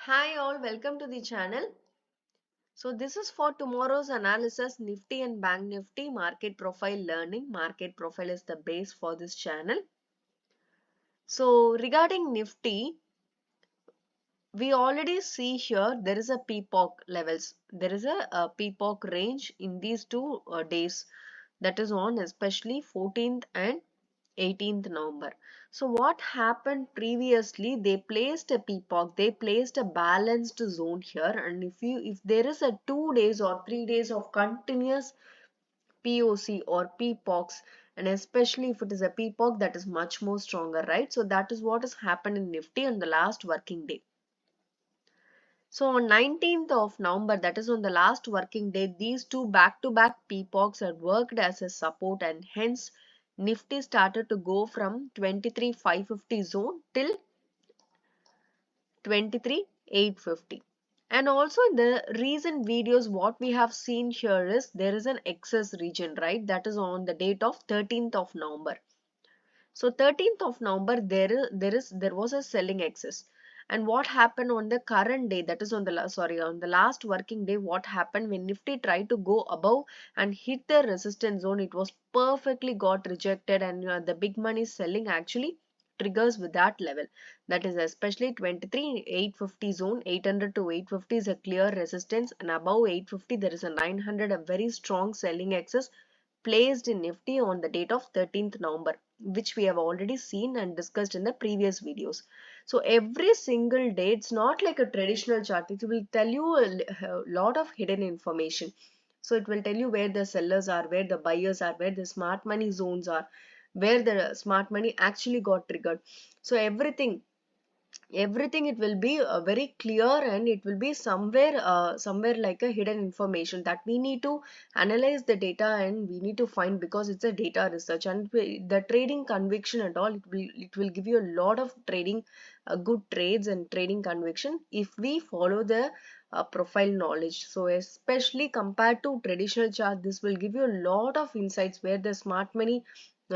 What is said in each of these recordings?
Hi all, welcome to the channel. So this is for tomorrow's analysis Nifty and Bank Nifty market profile learning. Market profile is the base for this channel. So regarding Nifty, we already see here there is a PPOC levels. There is a PPOC range in these two days, that is on especially 14th and 18th November. So what happened previously, they placed a PPOC, they placed a balanced zone here, and if there is a 2 days or 3 days of continuous POC or PPOCs, and especially if it is a PPOC, that is much more stronger, right? So that is what has happened in Nifty on the last working day. So on 19th of November, that is on the last working day, these two back-to-back PPOCs had worked as a support, and hence Nifty started to go from 23,550 zone till 23,850. And also in the recent videos, what we have seen here is there is an excess region, right? That is on the date of 13th of November. So 13th of November, there was a selling excess. And what happened on the current day, that is on the on the last working day, what happened when Nifty tried to go above and hit the resistance zone, it was perfectly got rejected, and the big money selling actually triggers with that level. That is especially 23,850 zone, 800 to 850 is a clear resistance, and above 850 there is a 900, a very strong selling excess placed in Nifty on the date of 13th November, which we have already seen and discussed in the previous videos. So every single day, it's not like a traditional chart. It will tell you a lot of hidden information. So it will tell you where the sellers are, where the buyers are, where the smart money zones are, where the smart money actually got triggered. So everything it will be very clear, and it will be somewhere like a hidden information that we need to analyze the data and we need to find, because it's a data research, and the trading conviction and all, it will give you a lot of trading good trades and trading conviction if we follow the profile knowledge. So especially compared to traditional chart, this will give you a lot of insights where the smart money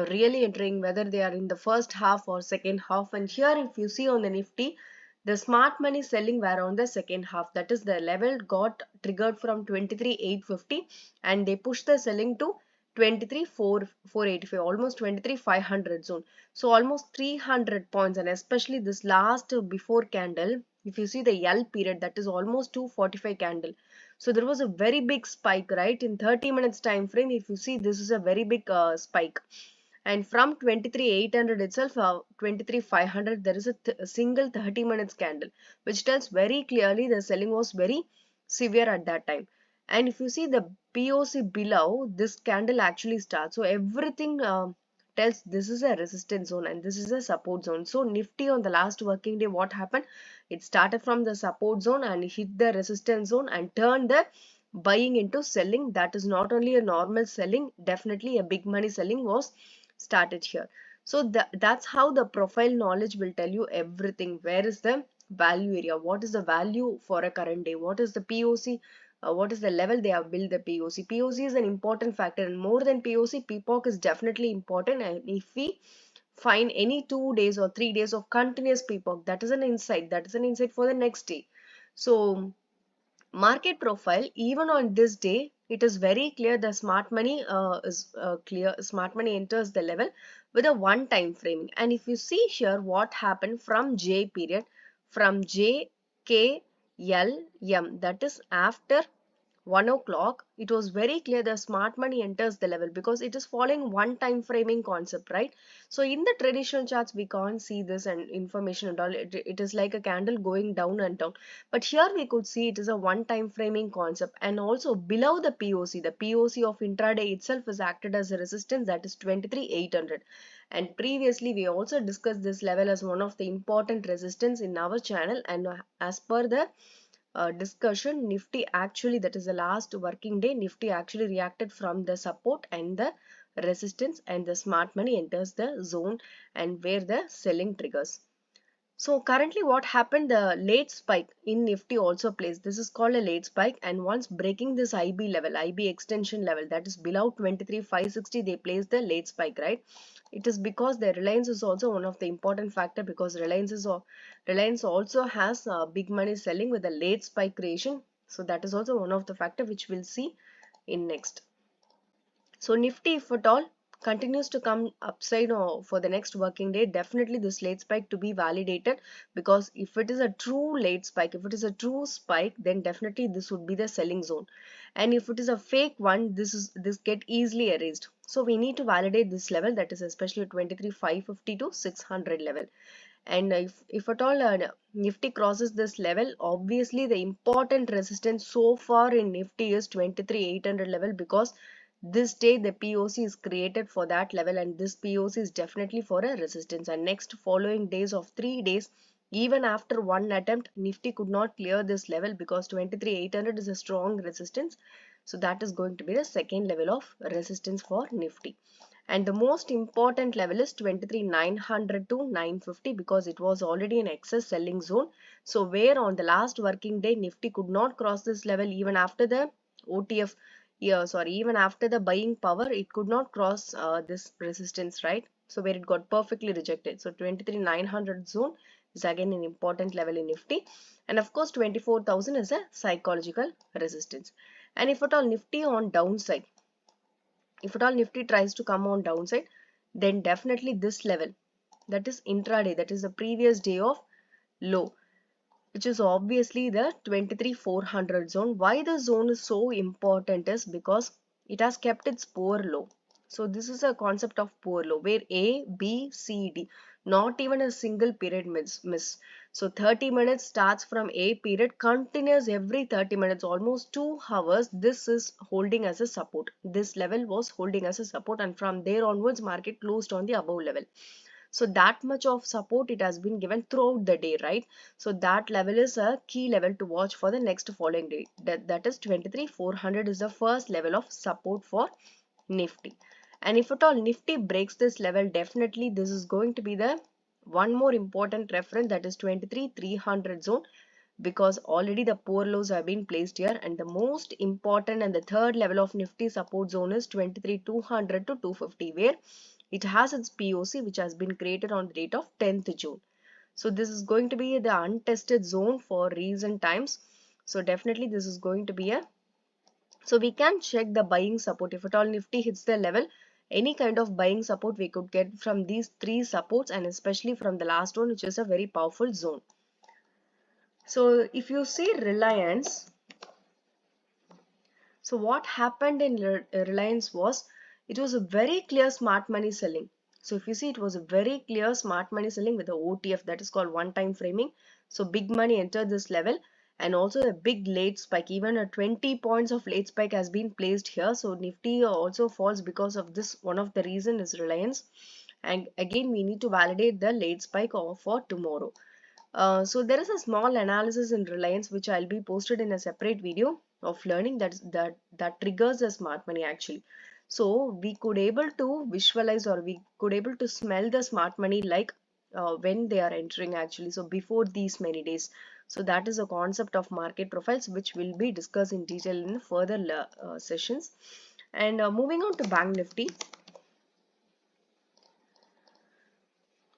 really entering, whether they are in the first half or second half. And here if you see on the Nifty, the smart money selling were on the second half, that is the level got triggered from 23,850, and they pushed the selling to 23,485, almost 23,500 zone. So almost 300 points, and especially this last before candle, if you see the L period, that is almost 245 candle. So there was a very big spike, right? In 30 minutes time frame, if you see, this is a very big spike. And from 23,800 itself, 23,500, there is a single 30 minutes candle, which tells very clearly the selling was very severe at that time. And if you see the POC below, this candle actually starts. So everything tells this is a resistance zone and this is a support zone. So Nifty on the last working day, what happened? It started from the support zone and hit the resistance zone and turned the buying into selling. That is not only a normal selling, definitely a big money selling was started here. So that's how the profile knowledge will tell you everything. Where is the value area? What is the value for a current day? What is the POC? What is the level they have built the POC? POC is an important factor, and more than POC, PPOC is definitely important. And if we find any 2 days or 3 days of continuous PPOC, that is an insight. That is an insight for the next day. So market profile, even on this day, it is very clear the smart money is clear. Smart money enters the level with a one time framing. And if you see here what happened from J period, from J, K, L, M, that is after 1 o'clock, it was very clear the smart money enters the level, because it is following one time framing concept, right? So in the traditional charts, we can't see this and information and all. It is like a candle going down and down. But here we could see it is a one time framing concept. And also below the POC of intraday itself is acted as a resistance, that is 23,800. And previously we also discussed this level as one of the important resistance in our channel. And as per the discussion, Nifty actually, that is the last working day, Nifty actually reacted from the support and the resistance, and the smart money enters the zone and where the selling triggers. So currently what happened, the late spike in Nifty also plays. This is called a late spike, and once breaking this IB level, IB extension level, that is below 23,560, they place the late spike, right? It is because the Reliance is also one of the important factor, because Reliance also has big money selling with a late spike creation. So that is also one of the factor which we'll see in next. So Nifty, if at all, continues to come upside for the next working day, definitely this late spike to be validated, because if it is a true late spike, if it is a true spike, then definitely this would be the selling zone. And if it is a fake one, this get easily erased. So we need to validate this level, that is especially 23,550 to 600 level. And if at all Nifty crosses this level, obviously the important resistance so far in Nifty is 23,800 level, because this day the POC is created for that level, and this POC is definitely for a resistance. And next following days of 3 days, even after one attempt, Nifty could not clear this level, because 23,800 is a strong resistance. So that is going to be the second level of resistance for Nifty. And the most important level is 23,900 to 950, because it was already an excess selling zone. So where on the last working day Nifty could not cross this level, even after the OTF, even after the buying power, it could not cross this resistance, right? So where it got perfectly rejected. So 23,900 zone is again an important level in Nifty. And of course 24,000 is a psychological resistance. And if at all Nifty on downside, if at all Nifty tries to come on downside, then definitely this level, that is intraday, that is the previous day of low, which is obviously the 23,400 zone. Why the zone is so important is because it has kept its poor low. So this is a concept of poor low, where A, B, C, D, not even a single period miss. So 30 minutes starts from A period, continues every 30 minutes, almost 2 hours. This is holding as a support. This level was holding as a support, and from there onwards market closed on the above level. So that much of support it has been given throughout the day, right? So that level is a key level to watch for the next following day. That is 23,400 is the first level of support for Nifty. And if at all Nifty breaks this level, definitely this is going to be the one more important reference, that is 23,300 zone, because already the poor lows have been placed here. And the most important and the third level of Nifty support zone is 23,200 to 250, where it has its POC, which has been created on the date of 10th June. So this is going to be the untested zone for recent times. So definitely this is going to be a, so we can check the buying support. If at all Nifty hits the level, any kind of buying support we could get from these three supports, and especially from the last one, which is a very powerful zone. So if you see Reliance, so what happened in Reliance was, it was a very clear smart money selling. So if you see, it was a very clear smart money selling with the OTF, that is called one time framing. So big money entered this level, and also a big late spike, even a 20 points of late spike has been placed here. So Nifty also falls because of this. One of the reason is Reliance. And again, we need to validate the late spike for tomorrow. So there is a small analysis in Reliance which I'll be posted in a separate video of learning that triggers the smart money actually. So we could able to visualize, or we could able to smell the smart money, like when they are entering actually. So before these many days. So that is a concept of market profiles which will be discussed in detail in further sessions. And moving on to Bank Nifty.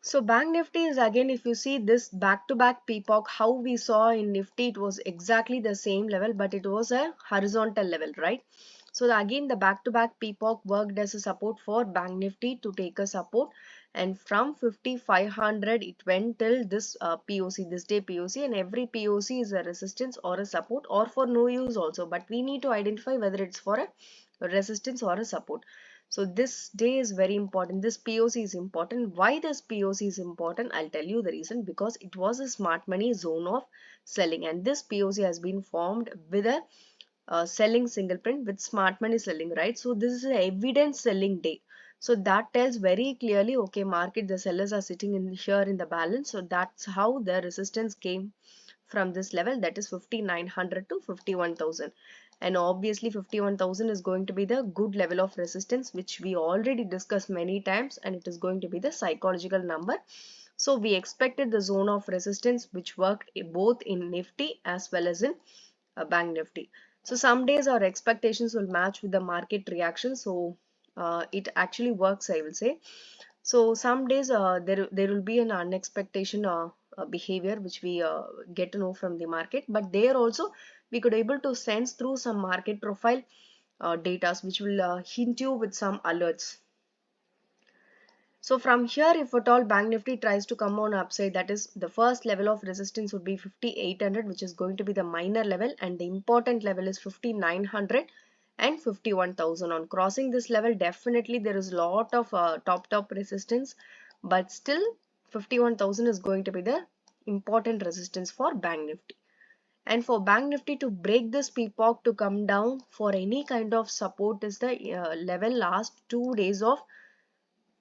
So Bank Nifty is again, if you see this back-to-back PPOC, how we saw in Nifty, it was exactly the same level, but it was a horizontal level, right? So again, the back-to-back PPOC worked as a support for Bank Nifty to take a support, and from 5,500 it went till this POC, this day POC, and every POC is a resistance or a support, or for no use also, but we need to identify whether it's for a resistance or a support. So this day is very important. This POC is important. Why this POC is important? I'll tell you the reason. Because it was a smart money zone of selling, and this POC has been formed with a selling single print with smart money selling, right? So this is an evidence selling day. So that tells very clearly, okay, market, the sellers are sitting in here in the balance. So that's how the resistance came from this level, that is 5,900 to 51,000. And obviously 51,000 is going to be the good level of resistance, which we already discussed many times, and it is going to be the psychological number. So we expected the zone of resistance which worked both in Nifty as well as in Bank Nifty. So some days our expectations will match with the market reaction. So it actually works, I will say. So some days there will be an unexpectation behavior which we get to know from the market, but there also we could able to sense through some market profile data which will hint you with some alerts. So from here, if at all Bank Nifty tries to come on upside, that is the first level of resistance would be 5800, which is going to be the minor level, and the important level is 5900 and 51,000. On crossing this level, definitely there is a lot of top resistance, but still 51,000 is going to be the important resistance for Bank Nifty. And for Bank Nifty to break this PPOC to come down for any kind of support is the level last 2 days of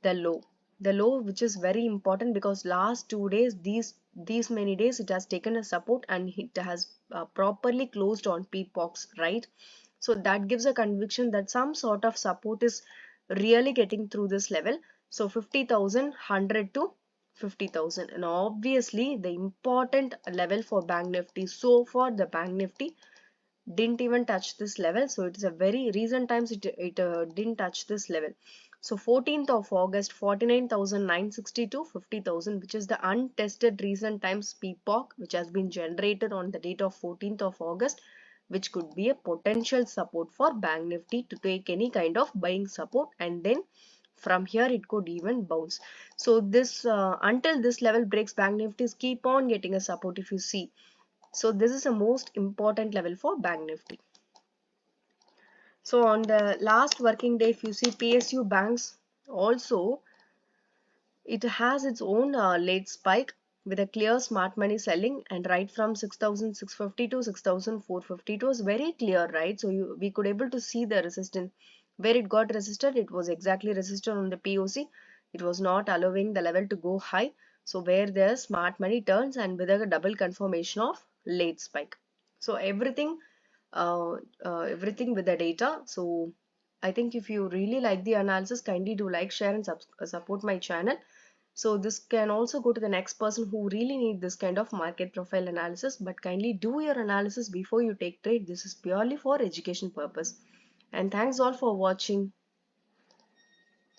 the low, which is very important because last 2 days, these many days, it has taken a support and it has properly closed on PPOCs, right? So that gives a conviction that some sort of support is really getting through this level. So 50,000 to 50,000, and obviously the important level for Bank Nifty so far, the Bank Nifty didn't even touch this level. So it is a very recent times it didn't touch this level. So 14th of August, 49,962, 50,000, which is the untested recent times PPOC, which has been generated on the date of 14th of August, which could be a potential support for Bank Nifty to take any kind of buying support, and then from here it could even bounce. So this until this level breaks, Bank Nifty keep on getting a support if you see. So this is a most important level for Bank Nifty. So on the last working day, if you see PSU banks also, it has its own late spike with a clear smart money selling, and right from 6,650 to 6,450, it was very clear, right? So we could able to see the resistance where it got resisted. It was exactly resisted on the POC. It was not allowing the level to go high. So where the smart money turns and with a double confirmation of late spike. So everything with the data. So I think if you really like the analysis, kindly do like, share and support my channel. So this can also go to the next person who really need this kind of market profile analysis, but kindly do your analysis before you take trade. This is purely for education purpose. And thanks all for watching.